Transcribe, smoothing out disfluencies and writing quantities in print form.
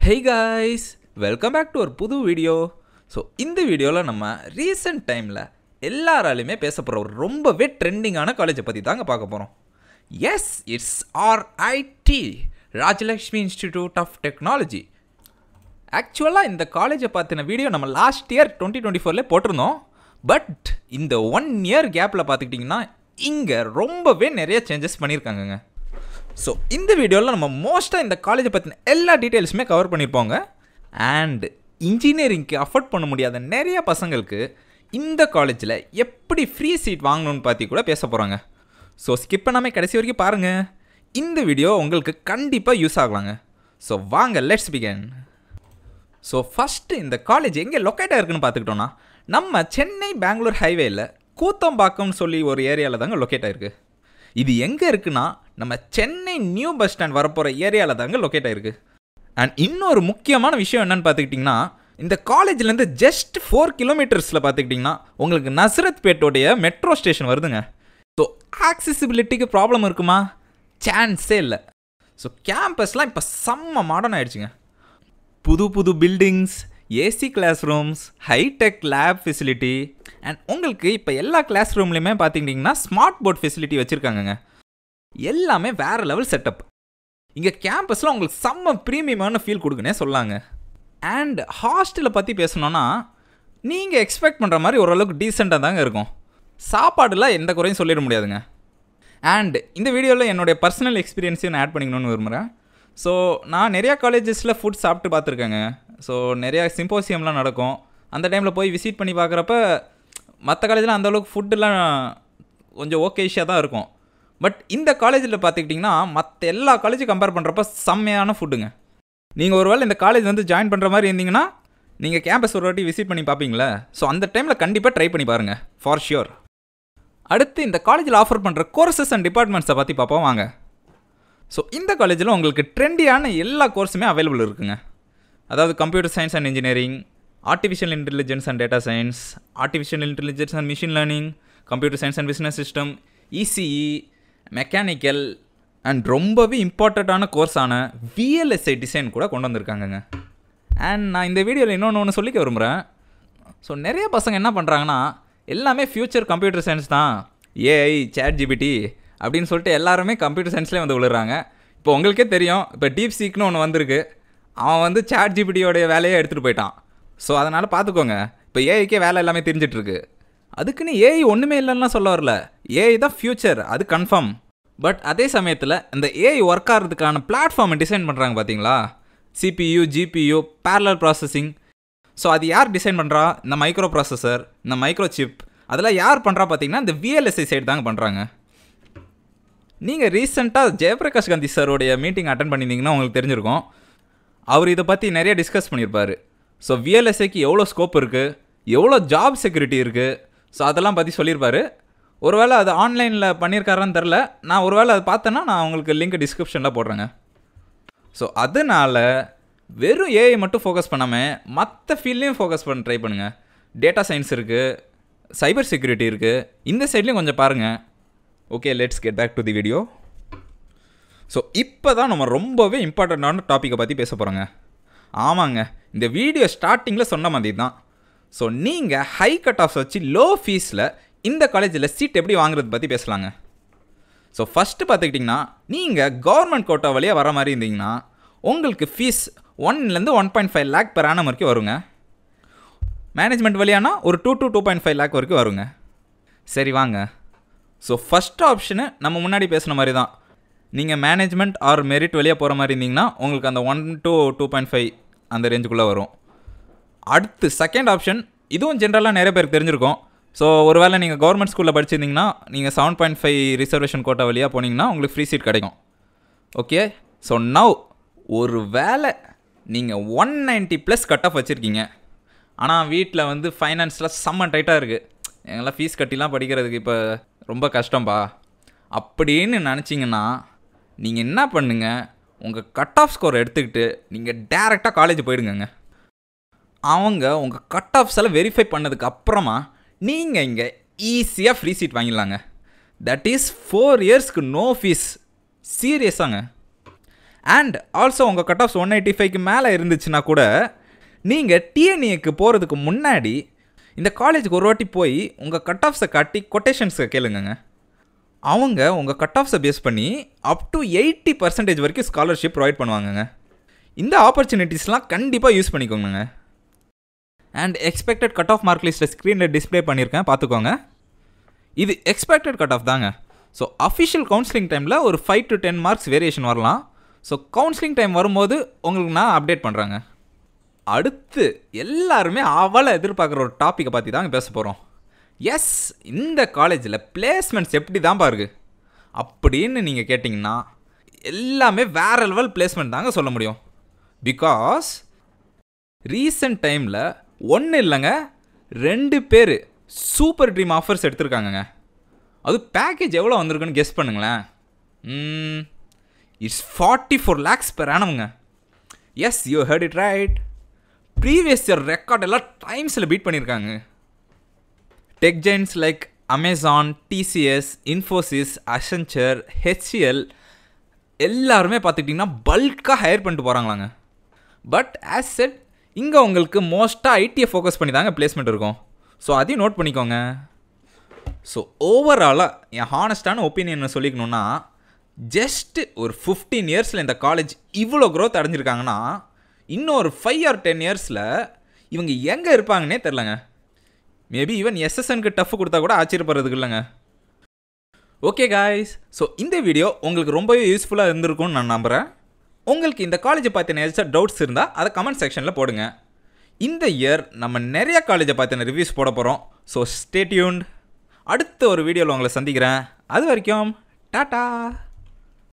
Hey guys, welcome back to our புது video. So இந்த வீடியோவில் நம்ம ரீசெண்ட் டைமில் எல்லாராலையுமே பேசப்படுற ஒரு ரொம்பவே ட்ரெண்டிங்கான காலேஜை பற்றி தாங்க பார்க்க போகிறோம். Yes, it's RIT, Rajalakshmi institute of technology. ஆக்சுவலாக இந்த காலேஜை பார்த்தின வீடியோ நம்ம லாஸ்ட் இயர் 2024 போட்டிருந்தோம். பட் இந்த 1 year கேப்பில் பார்த்துக்கிட்டிங்கன்னா இங்கே ரொம்பவே நிறைய சேஞ்சஸ் பண்ணியிருக்காங்கங்க. ஸோ இந்த வீடியோவில் நம்ம மோஸ்ட்டாக இந்த காலேஜை பற்றின எல்லா டீட்டெயில்ஸுமே கவர் பண்ணியிருப்போங்க. அண்ட் இன்ஜினியரிங்க்கு அஃபோர்ட் பண்ண முடியாத நிறைய பசங்களுக்கு இந்த காலேஜில் எப்படி ஃப்ரீ சீட் வாங்கணும்னு பற்றி கூட பேச போகிறாங்க. ஸோ ஸ்கிப் பண்ணாமல் கடைசி வரைக்கும் பாருங்கள். இந்த வீடியோ உங்களுக்கு கண்டிப்பாக யூஸ் ஆகலாங்க. ஸோ வாங்க, லெட்ஸ் பிகின். ஸோ ஃபஸ்ட்டு இந்த காலேஜ் எங்கே லொக்கேட் ஆகிருக்குன்னு பார்த்துக்கிட்டோன்னா நம்ம சென்னை பெங்களூர் ஹைவேயில் கூத்தம்பாக்கம்னு சொல்லி ஒரு ஏரியாவில் தாங்க லொக்கேட் ஆகிருக்கு. இது எங்கே இருக்குன்னா நம்ம சென்னை நியூ பஸ் ஸ்டாண்ட் வரப்போகிற ஏரியாவில் தாங்க லொக்கேட் ஆகிருக்கு. அண்ட் இன்னொரு முக்கியமான விஷயம் என்னென்னு பார்த்துக்கிட்டிங்கன்னா, இந்த காலேஜ்லேருந்து ஜஸ்ட் 4 kilometers பார்த்துக்கிட்டிங்கன்னா உங்களுக்கு நஸ்ரத் பேட்டோடைய மெட்ரோ ஸ்டேஷன் வருதுங்க. ஸோ ஆக்சசிபிலிட்டிக்கு ப்ராப்ளம் இருக்குமா? சான்ஸே இல்லை. ஸோ கேம்பஸ்லாம் இப்போ செம்ம மாடர்ன் ஆகிடுச்சுங்க. புது புது buildings, AC classrooms, hi-tech lab facility, and உங்களுக்கு இப்போ எல்லா கிளாஸ் ரூம்லேயுமே பார்த்துக்கிட்டிங்கன்னா ஸ்மார்ட் போர்ட் ஃபெசிலிட்டி வச்சுருக்காங்கங்க. எல்லாமே வேறு லெவல் செட்டப். இங்கே கேம்பஸில் உங்களுக்கு செம்ம ப்ரீமியமான ஃபீல் கொடுக்குன்னே சொல்லாங்க. அண்ட் ஹாஸ்டலை பற்றி பேசணுன்னா நீங்கள் எக்ஸ்பெக்ட் பண்ணுற மாதிரி ஓரளவுக்கு டீசெண்டாக தாங்க இருக்கும். சாப்பாடுலாம் எந்த குறையும் சொல்லிட முடியாதுங்க. அண்ட் இந்த வீடியோவில் என்னுடைய பர்சனல் எக்ஸ்பீரியன்ஸையும் நான் ஆட் பண்ணிக்கணும்னு விரும்புகிறேன். ஸோ நான் நிறையா காலேஜஸில் ஃபுட் சாப்பிட்டு பார்த்துருக்கேங்க. ஸோ நிறையா சிம்போசியம்லாம் நடக்கும். அந்த டைமில் போய் விசிட் பண்ணி பார்க்குறப்ப மற்ற காலேஜில் அந்தளவுக்கு ஃபுட்டுலாம் கொஞ்சம் ஓகேஷாக தான் இருக்கும். பட் இந்த காலேஜில் பார்த்துக்கிட்டிங்கன்னா மற்ற எல்லா காலேஜும் கம்பேர் பண்ணுறப்ப செம்மையான ஃபுட்டுங்க. நீங்கள் ஒரு வேளை இந்த காலேஜ் வந்து ஜாயின் பண்ணுற மாதிரி இருந்தீங்கன்னா நீங்கள் கேம்பஸ் ஒரு வாட்டி விசிட் பண்ணி பார்ப்பீங்களே. ஸோ அந்த டைமில் கண்டிப்பாக ட்ரை பண்ணி பாருங்கள், ஃபார் ஷியோர். அடுத்து இந்த காலேஜில் ஆஃபர் பண்ணுற கோர்சஸ் அண்ட் டிபார்ட்மெண்ட்ஸை பற்றி பார்ப்போம் வாங்க. ஸோ இந்த காலேஜில் உங்களுக்கு ட்ரெண்டியான எல்லா கோர்ஸுமே அவைலபிள் இருக்குங்க. அதாவது computer science and engineering, artificial intelligence and data science, artificial intelligence and machine learning, computer science and business system, ECE, mechanical, and ரொம்பவே இம்பார்ட்டண்ட்டான கோர்ஸான VLSI டிசைன் கூட கொண்டு வந்திருக்காங்கங்க. அண்ட் நான் இந்த வீடியோவில் இன்னொன்று சொல்லிக்க விரும்புகிறேன். ஸோ நிறைய பசங்க என்ன பண்ணுறாங்கன்னா எல்லாமே ஃப்யூச்சர் கம்ப்யூட்டர் சயின்ஸ் தான், AI, ChatGPT அப்படின்னு சொல்லிட்டு எல்லாருமே கம்ப்யூட்டர் சயின்ஸ்லேயே வந்து விழுறாங்க. இப்போ உங்களுக்கே தெரியும், இப்போ DeepSeekனு ஒன்று வந்திருக்கு. அவன் வந்து ChatGPTயோடைய வேலையை எடுத்துகிட்டு போயிட்டான். ஸோ அதனால் பார்த்துக்கோங்க, இப்போ ஏஐக்கே வேலை எல்லாமே தெரிஞ்சிட்ருக்கு. அதுக்குன்னு AI ஒன்றுமே இல்லைன்னா சொல்ல வரல. AI தான் ஃப்யூச்சர், அது கன்ஃபார்ம். பட் அதே சமயத்தில் இந்த AI ஒர்க் ஆகிறதுக்கான பிளாட்ஃபார்மை டிசைன் பண்ணுறாங்க பார்த்தீங்களா? CPU, GPU, parallel processing. So அது யார் டிசைன் பண்ணுறா? இந்த மைக்ரோ ப்ராசஸர், இந்த மைக்ரோ சிப், அதெல்லாம் யார் பண்ணுறா பார்த்தீங்கன்னா இந்த VLSI சைடு தாங்க பண்ணுறாங்க. நீங்கள் ரீசெண்டாக ஜெயபிரகாஷ் காந்தி சாரோடைய மீட்டிங் அட்டன் பண்ணியிருந்தீங்கன்னா உங்களுக்கு தெரிஞ்சிருக்கும். அவர் இதை பற்றி நிறைய டிஸ்கஸ் பண்ணியிருப்பார். ஸோ VLSIக்கு எவ்வளோ ஸ்கோப் இருக்குது, எவ்வளோ ஜாப் செக்யூரிட்டி இருக்குது, ஸோ அதெல்லாம் பற்றி சொல்லியிருப்பார். ஒருவேளை அது ஆன்லைனில் பண்ணியிருக்காரான்னு தெரில. நான் ஒருவேளை அதை பார்த்தேன்னா நான் உங்களுக்கு லிங்க் டிஸ்கிரிப்ஷனில் போடுறேங்க. ஸோ அதனால் வெறும் AI மட்டும் ஃபோக்கஸ் பண்ணாமல் மற்ற ஃபீல்ட்லேயும் ஃபோக்கஸ் பண்ண ட்ரை பண்ணுங்கள். டேட்டா சயின்ஸ் இருக்குது, சைபர் செக்யூரிட்டி இருக்குது, இந்த சைட்லேயும் கொஞ்சம் பாருங்கள். Okay, let's get back to the video. So இப்போ தான் நம்ம ரொம்பவே இம்பார்ட்டண்ட்டான டாப்பிக்கை பற்றி பேச போகிறோங்க. ஆமாங்க, இந்த வீடியோ ஸ்டார்டிங்கில் சொன்ன மாதிரி தான். ஸோ நீங்கள் ஹை கட் ஆஃப் வச்சு லோ ஃபீஸில் இந்த காலேஜில் சீட் எப்படி வாங்குறது பற்றி பேசலாங்க. ஸோ ஃபஸ்ட்டு பார்த்துக்கிட்டிங்கன்னா நீங்கள் கவர்மெண்ட் கோட்டா வழியாக வர மாதிரி இருந்தீங்கன்னா உங்களுக்கு fees 1 to 1.5 lakh per annum வரைக்கும் வருங்க. மேனேஜ்மெண்ட் வழியானா ஒரு 2 to 2.5 lakh வரைக்கும் வருங்க. சரி வாங்க. ஸோ ஃபஸ்ட் ஆப்ஷனு நம்ம முன்னாடி பேசுன மாதிரி தான். நீங்கள் மேனேஜ்மெண்ட் ஆர் மெரிட் வழியாக போகிற மாதிரி இருந்தீங்கன்னா உங்களுக்கு அந்த 1 to 2.5 அந்த ரேஞ்சுக்குள்ளே வரும். அடுத்து செகண்ட் ஆப்ஷன், இதுவும் ஜென்ரலாக நிறைய பேருக்கு தெரிஞ்சிருக்கும். ஸோ ஒரு வேளை நீங்கள் கவர்மெண்ட் ஸ்கூலில் படிச்சிருந்தீங்கன்னா நீங்கள் 7.5 ரிசர்வேஷன் கோட்டா வழியாக போனீங்கன்னா உங்களுக்கு ஃப்ரீ சீட் கிடைக்கும். ஓகே, ஸோ நவ் ஒரு வேளை நீங்கள் 190+ கட் ஆஃப் வச்சுருக்கீங்க, ஆனால் வீட்டில் வந்து ஃபைனான்ஸில் செம்ம டைட்டாக இருக்குது, எங்கெல்லாம் ஃபீஸ் கட்டிலாம் படிக்கிறதுக்கு இப்போ ரொம்ப கஷ்டம்பா அப்படின்னு நினச்சிங்கன்னா நீங்கள் என்ன பண்ணுங்கள், உங்கள் கட் ஆஃப் ஸ்கோர் எடுத்துக்கிட்டு நீங்கள் டேரெக்டாக காலேஜ் போயிடுங்க. அவங்க உங்கள் கட் ஆஃப்ஸ் எல்லாம் வெரிஃபை பண்ணதுக்கு அப்புறமா நீங்கள் இங்கே ஈஸியாக ஃப்ரீ சீட் வாங்கிடலாங்க. தட் இஸ் 4 yearsக்கு நோ ஃபீஸ். சீரியஸாங்க. அண்ட் ஆல்சோ உங்கள் கட் ஆஃப்ஸ் 185க்கு மேலே இருந்துச்சுன்னா கூட நீங்கள் டிஎன்ஏக்கு போகிறதுக்கு முன்னாடி இந்த காலேஜுக்கு ஒரு வாட்டி போய் உங்கள் கட் ஆஃப்ஸை காட்டி கொட்டேஷன்ஸை கேளுங்க. அவங்க உங்கள் கட் ஆஃப்ஸை பேஸ் பண்ணி அப் டு 80% வரைக்கும் ஸ்காலர்ஷிப் ப்ரொவைட் பண்ணுவாங்கங்க. இந்த ஆப்பர்ச்சுனிட்டிஸ்லாம் கண்டிப்பாக யூஸ் பண்ணிக்கோங்க. And expected cut off mark லிஸ்ட்டை ஸ்க்ரீனில் டிஸ்பிளே பண்ணியிருக்கேன், பார்த்துக்கோங்க. இது எக்ஸ்பெக்டட் கட் ஆஃப் தாங்க. ஸோ அஃபிஷியல் கவுன்சிலிங் டைமில் ஒரு 5 to 10 மார்க்ஸ் வேரியேஷன் வரலாம். ஸோ கவுன்சிலிங் டைம் வரும்போது உங்களுக்கு நான் அப்டேட் பண்ணுறேங்க. அடுத்து எல்லாருமே அவளை எதிர்பார்க்குற ஒரு டாப்பிக்கை பற்றி தாங்க பேச போகிறோம். எஸ், இந்த காலேஜில் பிளேஸ்மெண்ட்ஸ் எப்படி தான் பாருங்க அப்படின்னு நீங்கள் கேட்டிங்கன்னா எல்லாமே வேறு லெவல் பிளேஸ்மெண்ட் தாங்க சொல்ல முடியும். பிகாஸ் ரீசெண்ட் டைமில் ஒன்று இல்லைங்க 2 பேர் சூப்பர் ட்ரீம் ஆஃபர்ஸ் எடுத்திருக்காங்கங்க. அது பேக்கேஜ் எவ்வளோ வந்திருக்குன்னு கெஸ் பண்ணுங்களேன். It's 44 lakhs per annum. Yes, you heard it right. Previous year record எல்லாம் டைம்ஸில் பீட் பண்ணியிருக்காங்க. Tech giants like Amazon, TCS, Infosys, Accenture, HCL எல்லாருமே பார்த்துக்கிட்டிங்கன்னா பல்காக ஹையர் பண்ணிட்டு போகிறாங்களாங்க. பட் ஆஸ் செட் இங்கே உங்களுக்கு மோஸ்ட்டாக ஐடியை ஃபோக்கஸ் பண்ணி தாங்க பிளேஸ்மெண்ட் இருக்கும். ஸோ அதையும் நோட் பண்ணிக்கோங்க. ஸோ ஓவராலாக என் ஹானஸ்டான ஒப்பீனியனை சொல்லிக்கணுன்னா, ஜஸ்ட்டு ஒரு 15 இயர்ஸில் இந்த காலேஜ் இவ்வளோ க்ரோத் அடைஞ்சிருக்காங்கன்னா இன்னும் ஒரு 5 or 10 இயர்ஸில் இவங்க எங்கே இருப்பாங்கன்னே தெரிலங்க. மேபி ஈவன் எஸ்எஸ்எனுக்கு டஃப் கொடுத்தா கூட ஆச்சரியப்படுறதுக்கு இல்லைங்க. ஓகே காய்ஸ், ஸோ இந்த வீடியோ உங்களுக்கு ரொம்பவே யூஸ்ஃபுல்லாக இருந்திருக்கும்னு நான் நம்புகிறேன். உங்களுக்கு இந்த காலேஜை பற்றின ஏதாச்சும் டவுட்ஸ் இருந்தால் அதை கமெண்ட் செக்ஷனில் போடுங்க. இந்த இயர் நம்ம நிறைய காலேஜை பற்றின ரிவ்யூஸ் போட போகிறோம். So stay tuned. அடுத்த ஒரு வீடியோவில் உங்களை சந்திக்கிறேன். அது வரைக்கும் டாட்டா.